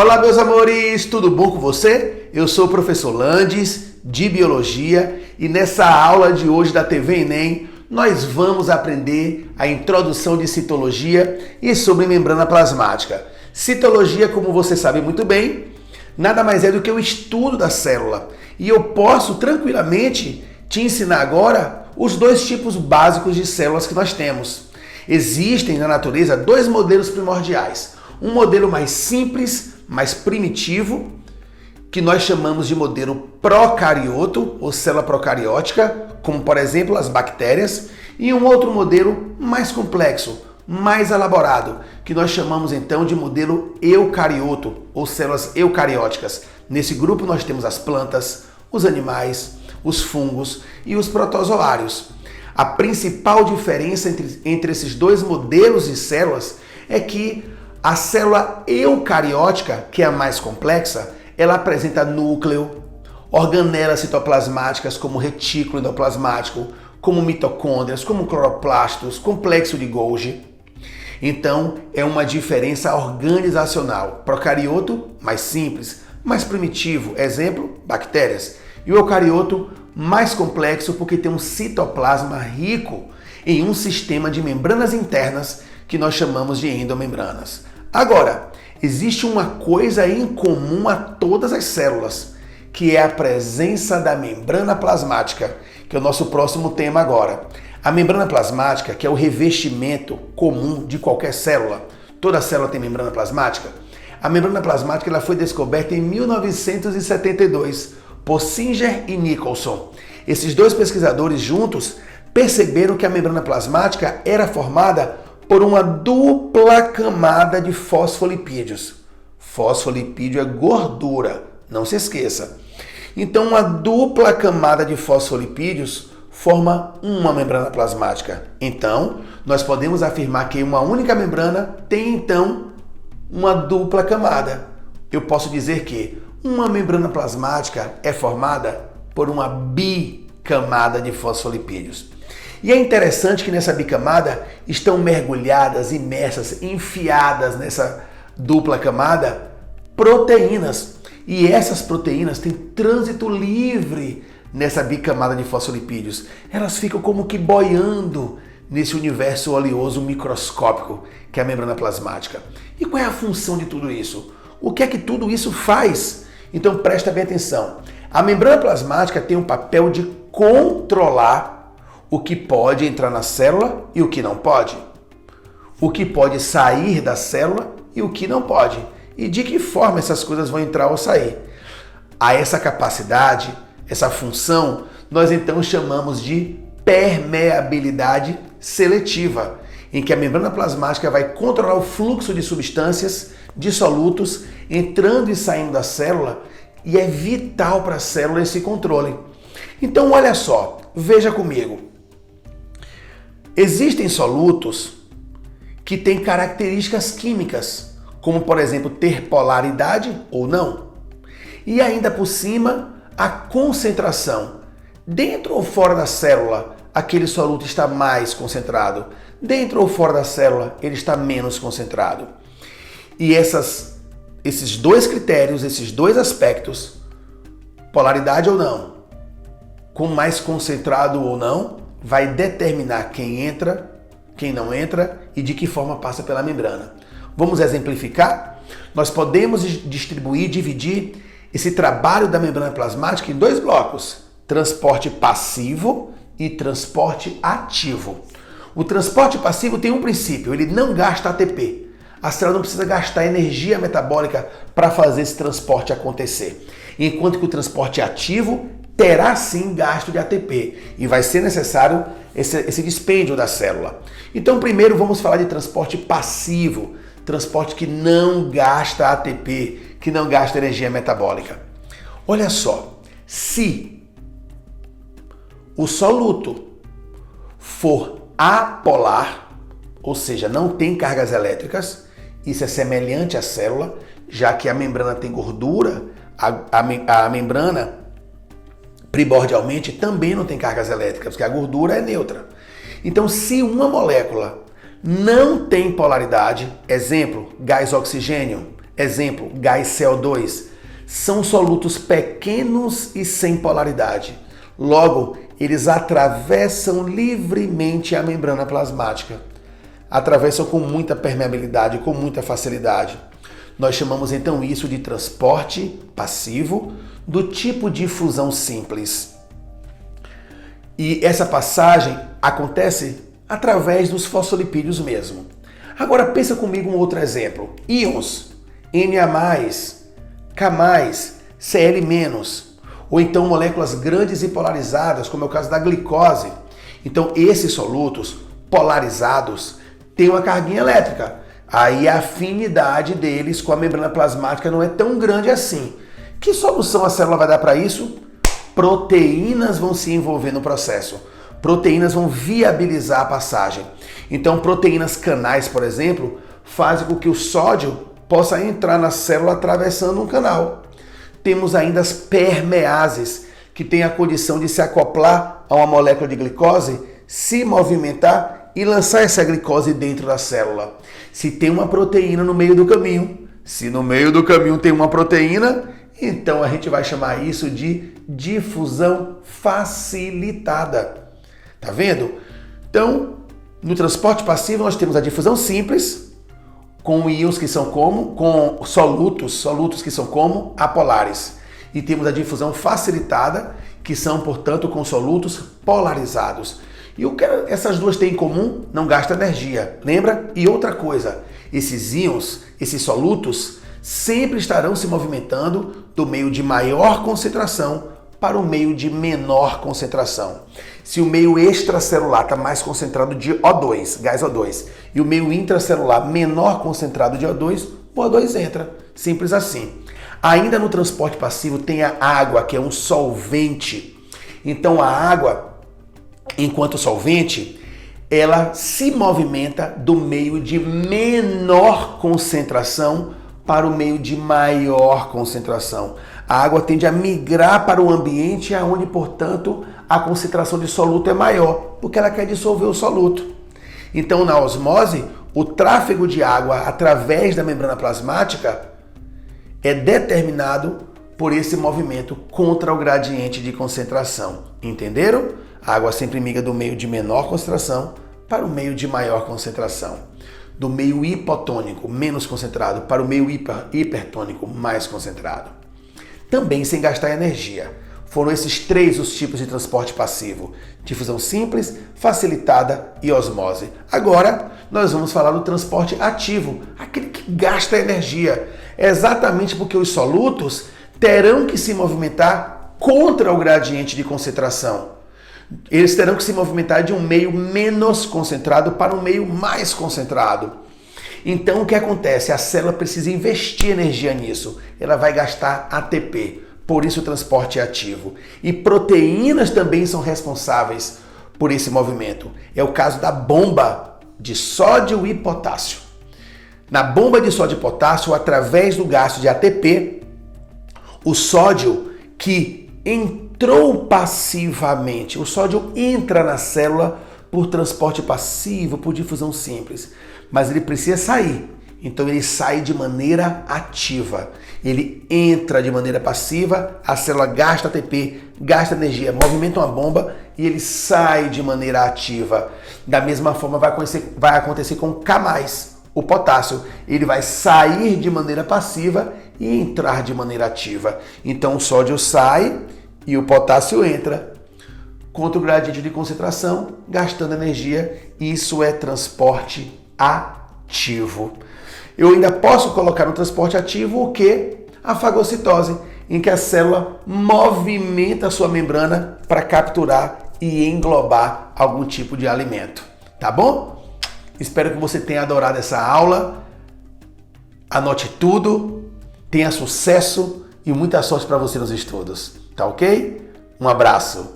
Olá, meus amores, tudo bom com você? Eu sou o professor Landes, de Biologia, e nessa aula de hoje da TV Enem, nós vamos aprender a introdução de citologia e sobre membrana plasmática. Citologia, como você sabe muito bem, nada mais é do que o estudo da célula. E eu posso tranquilamente te ensinar agora os dois tipos básicos de células que nós temos. Existem na natureza dois modelos primordiais. Um modelo mais simples, mais primitivo, que nós chamamos de modelo procarioto, ou célula procariótica, como por exemplo as bactérias, e um outro modelo mais complexo, mais elaborado, que nós chamamos então de modelo eucarioto, ou células eucarióticas. Nesse grupo nós temos as plantas, os animais, os fungos e os protozoários. A principal diferença entre esses dois modelos de células é que a célula eucariótica, que é a mais complexa, ela apresenta núcleo, organelas citoplasmáticas como retículo endoplasmático, como mitocôndrias, como cloroplastos, complexo de Golgi. Então, é uma diferença organizacional. Procarioto, mais simples, mais primitivo, exemplo, bactérias. E o eucarioto, mais complexo porque tem um citoplasma rico em um sistema de membranas internas que nós chamamos de endomembranas. Agora, existe uma coisa em comum a todas as células, que é a presença da membrana plasmática, que é o nosso próximo tema agora. A membrana plasmática, que é o revestimento comum de qualquer célula, toda célula tem membrana plasmática. A membrana plasmática ela foi descoberta em 1972 por Singer e Nicholson. Esses dois pesquisadores juntos perceberam que a membrana plasmática era formada por uma dupla camada de fosfolipídios. Fosfolipídio é gordura, não se esqueça. Então, uma dupla camada de fosfolipídios forma uma membrana plasmática. Então, nós podemos afirmar que uma única membrana tem, então, uma dupla camada. Eu posso dizer que uma membrana plasmática é formada por uma bicamada de fosfolipídios. E é interessante que nessa bicamada estão mergulhadas, imersas, enfiadas nessa dupla camada proteínas. E essas proteínas têm trânsito livre nessa bicamada de fosfolipídios. Elas ficam como que boiando nesse universo oleoso microscópico que é a membrana plasmática. E qual é a função de tudo isso? O que é que tudo isso faz? Então presta bem atenção. A membrana plasmática tem um papel de controlar o que pode entrar na célula e o que não pode. O que pode sair da célula e o que não pode. E de que forma essas coisas vão entrar ou sair. A essa capacidade, essa função, nós então chamamos de permeabilidade seletiva, em que a membrana plasmática vai controlar o fluxo de substâncias, de solutos, entrando e saindo da célula, e é vital para a célula esse controle. Então olha só, veja comigo. Existem solutos que têm características químicas, como por exemplo ter polaridade ou não. E ainda por cima, a concentração. Dentro ou fora da célula, aquele soluto está mais concentrado. Dentro ou fora da célula, ele está menos concentrado. E esses dois critérios, esses dois aspectos, polaridade ou não, com mais concentrado ou não, vai determinar quem entra, quem não entra e de que forma passa pela membrana. Vamos exemplificar? Nós podemos dividir esse trabalho da membrana plasmática em dois blocos: transporte passivo e transporte ativo. O transporte passivo tem um princípio, ele não gasta ATP. A célula não precisa gastar energia metabólica para fazer esse transporte acontecer. Enquanto que o transporte ativo terá sim gasto de ATP e vai ser necessário esse dispêndio da célula. Então, primeiro vamos falar de transporte passivo, transporte que não gasta ATP, que não gasta energia metabólica. Olha só, se o soluto for apolar, ou seja, não tem cargas elétricas, isso é semelhante à célula, já que a membrana tem gordura, a membrana primordialmente também não tem cargas elétricas, porque a gordura é neutra. Então, se uma molécula não tem polaridade, exemplo, gás oxigênio, exemplo, gás CO2, são solutos pequenos e sem polaridade. Logo, eles atravessam livremente a membrana plasmática. Atravessam com muita permeabilidade, com muita facilidade. Nós chamamos então isso de transporte passivo do tipo de fusão simples. E essa passagem acontece através dos fosfolipídios mesmo. Agora pensa comigo um outro exemplo. Íons, Na+, K+, Cl-, ou então moléculas grandes e polarizadas, como é o caso da glicose. Então esses solutos polarizados têm uma carguinha elétrica. Aí a afinidade deles com a membrana plasmática não é tão grande assim. Que solução a célula vai dar para isso? Proteínas vão se envolver no processo. Proteínas vão viabilizar a passagem. Então, proteínas canais, por exemplo, fazem com que o sódio possa entrar na célula atravessando um canal. Temos ainda as permeases, que têm a condição de se acoplar a uma molécula de glicose, se movimentar e lançar essa glicose dentro da célula. Se tem uma proteína no meio do caminho, se no meio do caminho tem uma proteína, então a gente vai chamar isso de difusão facilitada. Tá vendo? Então, no transporte passivo nós temos a difusão simples, com íons que são como, com solutos que são como apolares. E temos a difusão facilitada, que são, portanto, com solutos polarizados. E o que essas duas têm em comum? Não gasta energia, lembra? E outra coisa, esses íons, esses solutos, sempre estarão se movimentando do meio de maior concentração para o meio de menor concentração. Se o meio extracelular está mais concentrado de O2, gás O2, e o meio intracelular menor concentrado de O2, o O2 entra. Simples assim. Ainda no transporte passivo tem a água, que é um solvente. Então a água, enquanto solvente, ela se movimenta do meio de menor concentração para o meio de maior concentração. A água tende a migrar para o ambiente onde, portanto, a concentração de soluto é maior, porque ela quer dissolver o soluto. Então, na osmose, o tráfego de água através da membrana plasmática é determinado por esse movimento contra o gradiente de concentração. Entenderam? A água sempre migra do meio de menor concentração para o meio de maior concentração. Do meio hipotônico, menos concentrado, para o meio hipertônico, mais concentrado. Também sem gastar energia. Foram esses três os tipos de transporte passivo: difusão simples, facilitada e osmose. Agora, nós vamos falar do transporte ativo, aquele que gasta energia. É exatamente porque os solutos terão que se movimentar contra o gradiente de concentração. Eles terão que se movimentar de um meio menos concentrado para um meio mais concentrado. Então o que acontece? A célula precisa investir energia nisso. Ela vai gastar ATP, por isso o transporte é ativo. E proteínas também são responsáveis por esse movimento. É o caso da bomba de sódio e potássio. Na bomba de sódio e potássio, através do gasto de ATP, o sódio que entrou passivamente, o sódio entra na célula por transporte passivo, por difusão simples, mas ele precisa sair. Então ele sai de maneira ativa. Ele entra de maneira passiva, a célula gasta ATP, gasta energia, movimenta uma bomba e ele sai de maneira ativa. Da mesma forma vai acontecer com K+, o potássio. Ele vai sair de maneira passiva e entrar de maneira ativa. Então o sódio sai e o potássio entra contra o gradiente de concentração, gastando energia. Isso é transporte ativo. Eu ainda posso colocar no transporte ativo o que? A fagocitose, em que a célula movimenta a sua membrana para capturar e englobar algum tipo de alimento. Tá bom? Espero que você tenha adorado essa aula. Anote tudo, tenha sucesso e muita sorte para você nos estudos. Tá ok? Um abraço.